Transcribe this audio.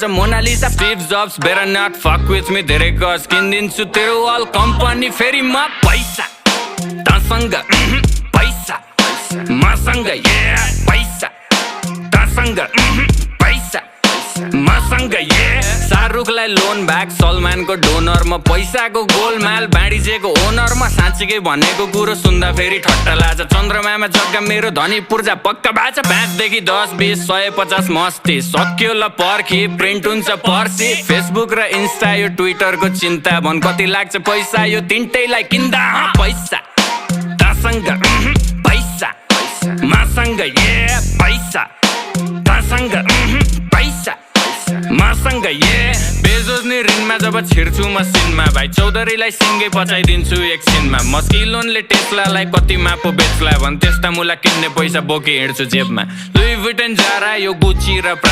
गर्छ Mona Lisa Steve Jobs better not fuck with me धेरै गज किनिदिन्छु तेरो अल कम्पनी फेरि म पैसा तसँग पैसा मसँग पैसा तसँग पैसा मसँग शाहरुखलाई लोन ब्याक सलमानको डोनर म पैसाको गोलमाल बाँडिजेको ओनर म साँच्चीकै भनेको कुरो सुन्दा फेरि ठट्टा लाग्छ चन्द्रमामा जग्गा मेरो धनी पूर्जा पक्का बाचा 5 देखि 10 20 150 मस्ती सक्यो ल पर्खी प्रिन्ट हुन्छ पर्सी फेसबुक र इन्स्टा यो ट्विटरको चिन्ता भन कति लाग्छ पैसा यो तिनटैलाई किन्दा पैसा तसँग पैसा मसँग पैसा तसँग पैसा मसँग बेजोज नि ऋणमा जब छिर्छु म सिनमा भाइ चौधरीलाई सिङ्गै पचाइदिन्छु एकछिनमा मस्किलोनले टेस्लालाई कतिमा पो बेच्ला भन् त्यस्ता मुला किन्ने पैसा बोकी हिँड्छु जेबमा लुई भुइटन जारा यो गुची र